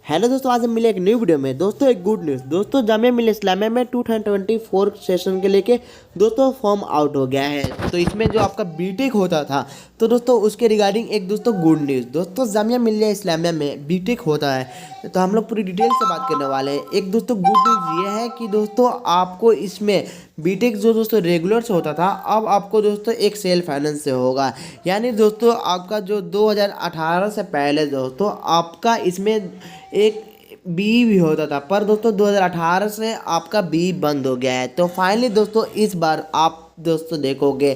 Hello दोस्तों, आज हम मिले एक न्यू वीडियो में। दोस्तों एक गुड न्यूज़, दोस्तों जामिया मिलिया इस्लामिया में 2024 सेशन के लेके दोस्तों फॉर्म आउट हो गया है। तो इसमें जो आपका बीटेक होता था, तो दोस्तों उसके रिगार्डिंग एक दोस्तों गुड न्यूज़, दोस्तों जामिया मिलिया इस्लामिया में बीटेक होता है तो हम लोग पूरी डिटेल से बात करने वाले हैं। एक दोस्तों गुड न्यूज़ ये है कि दोस्तों आपको इसमें बीटेक जो दोस्तों रेगुलर से होता था, अब आपको दोस्तों एक सेल्फ फाइनेंस से होगा। यानी दोस्तों आपका जो 2018 से पहले दोस्तों आपका इसमें एक बी भी होता था, पर दोस्तों 2018 से आपका बी बंद हो गया है। तो फाइनली दोस्तों इस बार आप दोस्तों देखोगे,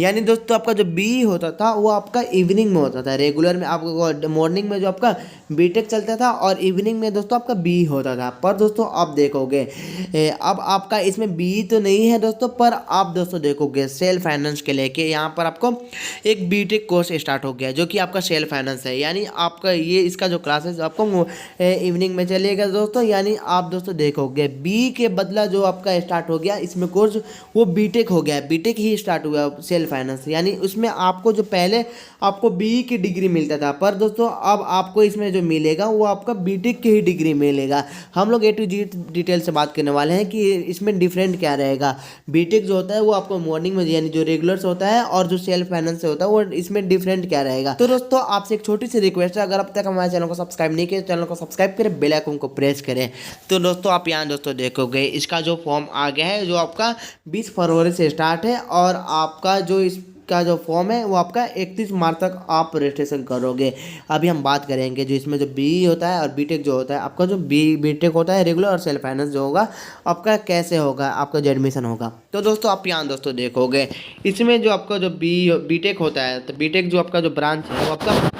यानी दोस्तों आपका जो बी होता था वो आपका इवनिंग में होता था। रेगुलर में आपको मॉर्निंग में जो आपका बीटेक चलता था और इवनिंग में दोस्तों आपका बी होता था। पर दोस्तों आप देखोगे अब आपका इसमें बी तो नहीं है दोस्तों, पर आप दोस्तों देखोगे सेल्फ फाइनेंस के लेके यहाँ पर आपको एक बीटेक कोर्स स्टार्ट हो गया जो कि आपका सेल्फ फाइनेंस है। यानी आपका ये इसका जो क्लासेस आपको इवनिंग में चलेगा दोस्तों। यानी आप दोस्तों देखोगे बी के बदला जो आपका स्टार्ट हो गया इसमें कोर्स वो बीटेक हो गया, बीटेक ही स्टार्ट हुआ सेल्फ फाइनेंस। यानी उसमें आपको जो पहले आपको बी की डिग्री मिलता था, पर दोस्तों अब आपको इसमें जो मिलेगा वो आपका बीटेक की ही डिग्री मिलेगा। हम लोग ए टू जी डिटेल से बात करने वाले हैं कि इसमें डिफरेंट क्या रहेगा। बीटेक जो होता है वो आपको मॉर्निंग में यानी जो रेगुलर से होता है, और जो सेल्फ फाइनेंस से होता है वो इसमें डिफरेंट क्या रहेगा। तो दोस्तों आपसे एक छोटी सी रिक्वेस्ट है, अगर अब तक हमारे चैनल को सब्सक्राइब नहीं किया तो चैनल को सब्सक्राइब करें, बेल आइकन को प्रेस करें। तो दोस्तों आप यहाँ दोस्तों देखोगे इसका जो फॉर्म आ गया है जो आपका 20 फरवरी से स्टार्ट है, और आपका जो इसका जो फॉर्म है वो आपका 31 मार्च तक आप रजिस्ट्रेशन करोगे। अभी हम बात करेंगे जो इसमें जो बी होता है और बीटेक जो होता है, आपका जो बीटेक होता है रेगुलर और सेल्फ फाइनेंस जो होगा आपका कैसे होगा, आपका जो एडमिशन होगा। तो दोस्तों आप यहाँ दोस्तों देखोगे इसमें जो आपका जो बीटेक होता है, तो बीटेक जो आपका जो ब्रांच है वो आपका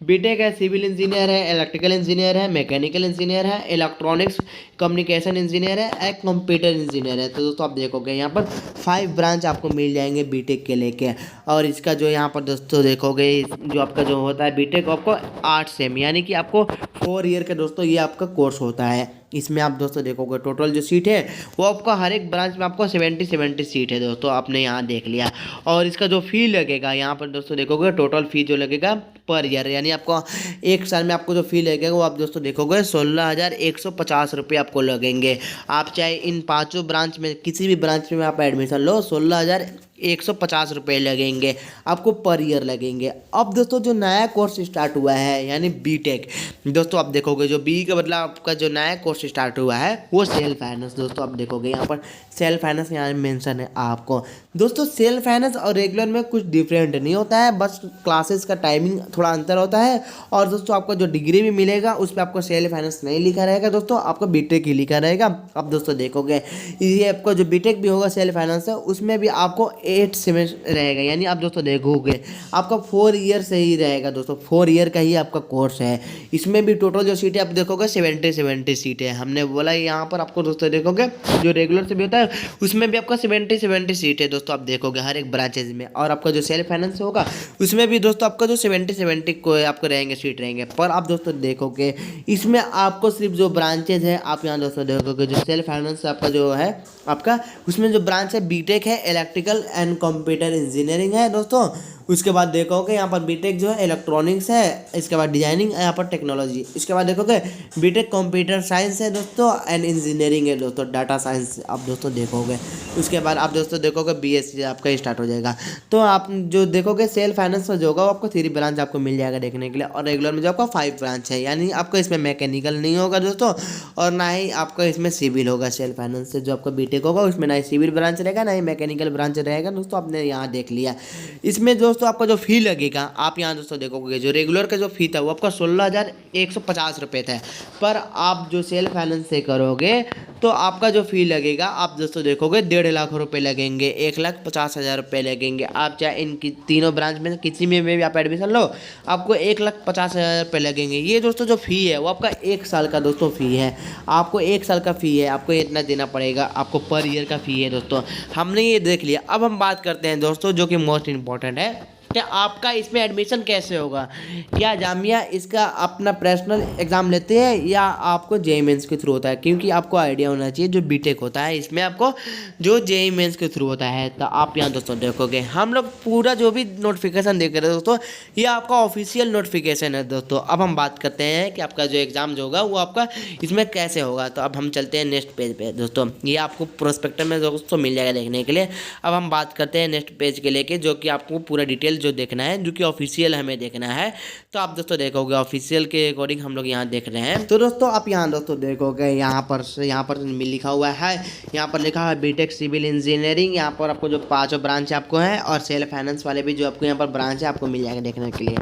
बीटेक है, सिविल इंजीनियर है, इलेक्ट्रिकल इंजीनियर है, मैकेनिकल इंजीनियर है, इलेक्ट्रॉनिक्स कम्युनिकेशन इंजीनियर है, एक कंप्यूटर इंजीनियर है। तो दोस्तों आप देखोगे यहाँ पर 5 ब्रांच आपको मिल जाएंगे बीटेक के लेके। और इसका जो यहाँ पर दोस्तों देखोगे जो आपका जो होता है बीटेक आपको 8 सेम यानी कि आपको 4 ईयर का दोस्तों ये आपका कोर्स होता है। इसमें आप दोस्तों देखोगे टोटल जो सीट है वो आपका हर एक ब्रांच में आपको 70 सीट है दोस्तों, आपने यहाँ देख लिया। और इसका जो फ़ी लगेगा यहाँ पर दोस्तों देखोगे टोटल फ़ी जो लगेगा पर ईयर, यानी आपको एक साल में आपको जो फ़ी लगेगा वो आप दोस्तों देखोगे 16,150 रुपये आपको लगेंगे। आप चाहे इन 5 ब्रांच में किसी भी ब्रांच में आप एडमिशन लो 16,150 रुपये लगेंगे आपको पर ईयर लगेंगे। अब दोस्तों जो नया कोर्स स्टार्ट हुआ है यानी बीटेक, दोस्तों आप देखोगे जो बी का बदला आपका जो नया कोर्स स्टार्ट हुआ है वो सेल्फ फाइनेंस। दोस्तों आप देखोगे यहाँ पर सेल्फ फाइनेंस यहाँ मेंशन है आपको। दोस्तों सेल्फ फाइनेंस और रेगुलर में कुछ डिफरेंट नहीं होता है, बस क्लासेस का टाइमिंग थोड़ा अंतर होता है। और दोस्तों आपको जो डिग्री भी मिलेगा उस पर आपको सेल्फ फाइनेंस नहीं लिखा रहेगा दोस्तों, आपको बीटेक ही लिखा रहेगा। अब दोस्तों देखोगे ये आपको जो बीटेक भी होगा सेल्फ फाइनेंस है उसमें भी आपको 8 सेमेस्टर रहेगा। यानी आप दोस्तों देखोगे आपका 4 ईयर से ही रहेगा दोस्तों, 4 ईयर का ही आपका कोर्स है। इसमें भी टोटल जो सीटें आप देखोगे 70 सीटें हमने बोला। यहाँ पर आपको दोस्तों देखोगे जो रेगुलर से भी होता है उसमें भी आपका 70 सीट है दोस्तों, आप देखोगे हर एक ब्रांचेज में। और आपका जो सेल्फ फाइनेंस होगा उसमें भी दोस्तों आपका जो 70 को आपको रहेंगे सीट रहेंगे। पर आप दोस्तों देखोगे इसमें आपको सिर्फ जो ब्रांचेज है आप यहाँ दोस्तों देखोगे जो सेल्फ फाइनेंस आपका जो है आपका उसमें जो ब्रांच है बीटेक है, इलेक्ट्रिकल एंड कंप्यूटर इंजीनियरिंग है दोस्तों। उसके बाद देखोगे यहाँ पर बीटेक जो है इलेक्ट्रॉनिक्स है, इसके बाद डिजाइनिंग है यहाँ पर टेक्नोलॉजी। इसके बाद देखोगे बीटेक कंप्यूटर साइंस है दोस्तों एंड इंजीनियरिंग है दोस्तों, डाटा साइंस आप दोस्तों देखोगे। उसके बाद आप दोस्तों देखोगे बीएससी आपका स्टार्ट हो जाएगा। तो आप जो देखोगे सेल्फ फाइनेंस में जो होगा आपको 3 ब्रांच आपको मिल जाएगा देखने के लिए, और रेगुलर में जो आपका 5 ब्रांच है। यानी आपको इसमें मैकेनिकल नहीं होगा दोस्तों, और ना ही आपका इसमें सिविल होगा। सेल्फ फाइनेंस से जो आपका बीटेक होगा उसमें ना ही सिविल ब्रांच रहेगा ना ही मैकेनिकल ब्रांच रहेगा दोस्तों, आपने यहाँ देख लिया। इसमें दोस्तों आपका जो फी लगेगा आप यहाँ दोस्तों देखोगे जो रेगुलर का जो फी था वो आपका 16,150 रुपये था, पर आप जो सेल्फ फाइनेंस से करोगे तो आपका जो फी लगेगा आप दोस्तों देखोगे 1.5 लाख रुपए लगेंगे, 1,50,000 रुपये लगेंगे। आप चाहे इनकी तीनों ब्रांच में किसी में भी आप एडमिशन लो आपको 1,50,000 रुपये लगेंगे। ये दोस्तों जो फ़ी है वो आपका 1 साल का दोस्तों फ़ी है, आपको 1 साल का फ़ी है, आपको इतना देना पड़ेगा आपको पर ईयर का फ़ी है दोस्तों। हमने ये देख लिया। अब हम बात करते हैं दोस्तों जो कि मोस्ट इंपॉर्टेंट है कि आपका इसमें एडमिशन कैसे होगा, या जामिया इसका अपना पर्सनल एग्ज़ाम लेते हैं या आपको जेईई मेंस के थ्रू होता है, क्योंकि आपको आइडिया होना चाहिए जो बीटेक होता है इसमें आपको जो जेईई मेंस के थ्रू होता है। तो आप यहाँ दोस्तों देखोगे हम लोग पूरा जो भी नोटिफिकेशन देख रहे हैं दोस्तों, ये आपका ऑफिशियल नोटिफिकेशन है दोस्तों। अब हम बात करते हैं कि आपका जो एग्ज़ाम जो होगा वो आपका इसमें कैसे होगा। तो अब हम चलते हैं नेक्स्ट पेज पे दोस्तों, ये आपको प्रोस्पेक्टस में दोस्तों मिल जाएगा देखने के लिए। अब हम बात करते हैं नेक्स्ट पेज के लेके, जो कि आपको पूरा डिटेल जो देखना है, जो कि ऑफिशियल हमें देखना है। तो आप दोस्तों देखोगे ऑफिशियल के अकॉर्डिंग हम लोग यहाँ देख रहे हैं। तो दोस्तों आप यहाँ दोस्तों देखोगे यहाँ पर लिखा हुआ है, यहाँ पर लिखा हुआ है बीटेक सिविल इंजीनियरिंग। यहाँ पर आपको जो 5 ब्रांच आपको है और सेल्फ फाइनेंस वाले भी जो आपको यहाँ पर ब्रांच है आपको मिल जाएगा देखने के लिए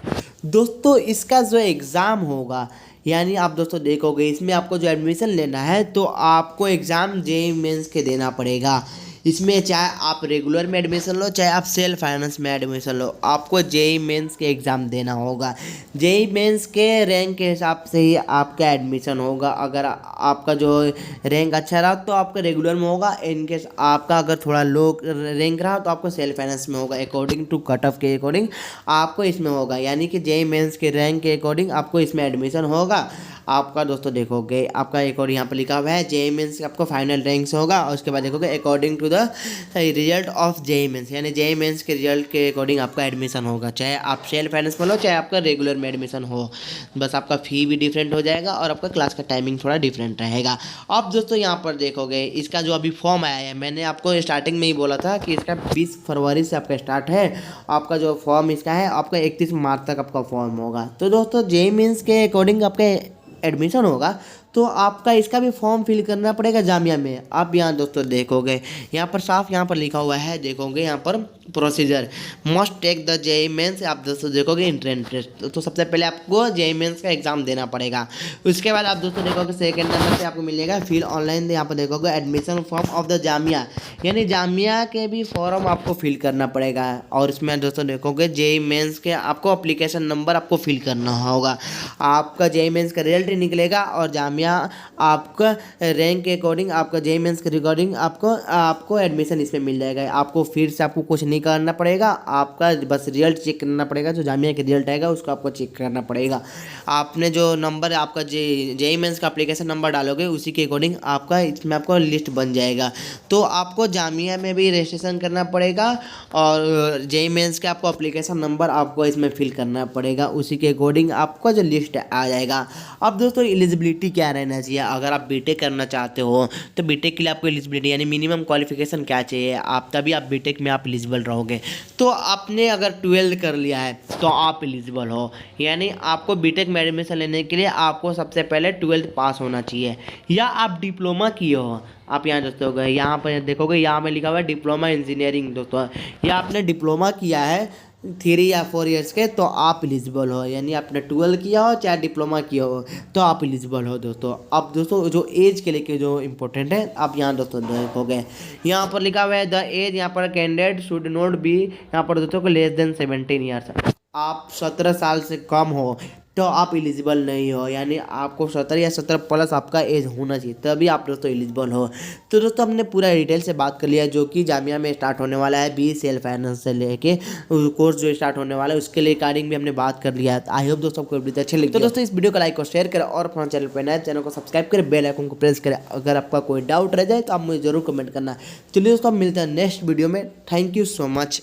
दोस्तों। इसका जो एग्ज़ाम होगा, यानी आप दोस्तों देखोगे इसमें आपको जो एडमिशन लेना है तो आपको एग्ज़ाम जेईई मेंस के देना पड़ेगा। इसमें चाहे आप रेगुलर में एडमिशन लो चाहे आप सेल्फ फाइनेंस में एडमिशन लो, आपको जेईई मेंस के एग्ज़ाम देना होगा। जेईई मेंस के रैंक के हिसाब से ही आपका एडमिशन होगा। अगर आपका जो रैंक अच्छा रहा तो आपका रेगुलर में होगा, इनकेस आपका अगर थोड़ा लो रैंक रहा तो आपको सेल्फ फाइनेंस में होगा। अकॉर्डिंग टू कट ऑफ के अकॉर्डिंग आपको इसमें होगा, यानी कि जेईई मेंस के रैंक के अकॉर्डिंग आपको इसमें एडमिशन होगा। आपका दोस्तों देखोगे आपका एक और यहाँ पर लिखा हुआ है जेईई मेंस आपको फाइनल रैंक से होगा, और उसके बाद देखोगे according to the result of JEE mains, यानी जेईई मेंस के रिजल्ट के अकॉर्डिंग आपका एडमिशन होगा। चाहे आप सेल्फ फाइनेंस में लो चाहे आपका रेगुलर में एडमिशन हो, बस आपका फ़ी भी डिफरेंट हो जाएगा और आपका क्लास का टाइमिंग थोड़ा डिफरेंट रहेगा। अब दोस्तों यहाँ पर देखोगे इसका जो अभी फॉर्म आया है, मैंने आपको स्टार्टिंग में ही बोला था कि इसका 20 फरवरी से आपका स्टार्ट है। आपका जो फॉर्म इसका है आपका 31 मार्च तक आपका फॉर्म होगा। तो दोस्तों जेईई मेंस के अकॉर्डिंग आपका एडमिशन होगा तो आपका इसका भी फॉर्म फिल करना पड़ेगा जामिया में। आप यहाँ दोस्तों देखोगे यहाँ पर साफ यहाँ पर लिखा हुआ है, देखोगे यहाँ पर procedure must take the JEE mains. आप दोस्तों देखोगे एंट्रेंस टेस्ट, तो सबसे पहले आपको जेईई मेंस का एग्जाम देना पड़ेगा। उसके बाद आप दोस्तों देखोगे सेकंड नंबर पे आपको मिलेगा फिल ऑनलाइन। यहाँ पर देखोगे admission form of the Jamia, यानी जामिया के भी फॉर्म आपको फिल करना पड़ेगा। और इसमें दोस्तों देखोगे जेईई मेंस के आपको अप्लीकेशन नंबर आपको फिल करना होगा। आपका जेईई मेंस का रिजल्ट निकलेगा और जामिया आपका रैंक के अकॉर्डिंग आपका जेईई मेंस के रिगार्डिंग आपको एडमिशन इसमें मिल जाएगा। आपको फिर से आपको कुछ नहीं करना पड़ेगा, आपका बस रिजल्ट चेक करना पड़ेगा। जो जामिया के रिजल्ट आएगा उसको आपको चेक करना पड़ेगा। आपने जो नंबर आपका जेईई मेंस का एप्लीकेशन नंबर डालोगे उसी के अकॉर्डिंग आपका इसमें आपको लिस्ट बन जाएगा। तो आपको जामिया में भी रजिस्ट्रेशन करना पड़ेगा और जेईई मेंस का आपको एप्लीकेशन नंबर आपको इसमें फिल करना पड़ेगा, उसी के अकॉर्डिंग आपका जो लिस्ट आ जाएगा। अब दोस्तों एलिजिबिलिटी क्या रहना चाहिए, अगर आप बीटेक करना चाहते हो तो बीटेक के लिए आपको एलिजिबिलिटी यानी मिनिमम क्वालिफिकेशन क्या चाहिए, आप तभी आप बीटेक में आप एलिजिबल रहोगे। तो आपने अगर 12th कर लिया है तो आप एलिजिबल हो, यानी आपको बीटेक में एडमिशन लेने के लिए आपको सबसे पहले 12th पास होना चाहिए, या आप डिप्लोमा किए हो। आप यहाँ दोस्तों गए यहाँ पर देखोगे यहाँ पर लिखा हुआ है डिप्लोमा इंजीनियरिंग दोस्तों, या आपने डिप्लोमा किया है 3 या 4 ईयर्स के तो आप एलिजिबल हो, यानी आपने 12 किया हो चाहे डिप्लोमा किया हो तो आप एलिजिबल हो दोस्तों। अब दोस्तों जो एज के लेके जो इम्पोर्टेंट है आप यहाँ दोस्तों देखोगे यहाँ पर लिखा हुआ है द एज, यहाँ पर कैंडिडेट शुड नॉट बी, यहाँ पर दोस्तों को लेस देन 17 ईयर्स। आप 17 साल से कम हो तो आप एलिजिबल नहीं हो, यानी आपको 17 या 17 प्लस आपका एज होना चाहिए तभी आप दोस्तों एलिजिबल हो। तो दोस्तों हमने पूरा डिटेल से बात कर लिया जो कि जामिया में स्टार्ट होने वाला है, बी सेल्फ फाइनेंस से लेके कोर्स जो स्टार्ट होने वाला है उसके लिए रिगार्डिंग भी हमने बात कर लिया है। आई होप दोस्तों आपको वीडियो अच्छी लगी। तो दोस्तों इस वीडियो को लाइक और शेयर करें और अपना चैनल पर नए चैनल को सब्सक्राइब करें, बेल आइकन को प्रेस करें। अगर आपका कोई डाउट रह जाए तो आप मुझे जरूर कमेंट करना। चलिए दोस्तों मिलते हैं नेक्स्ट वीडियो में। Thank you so much.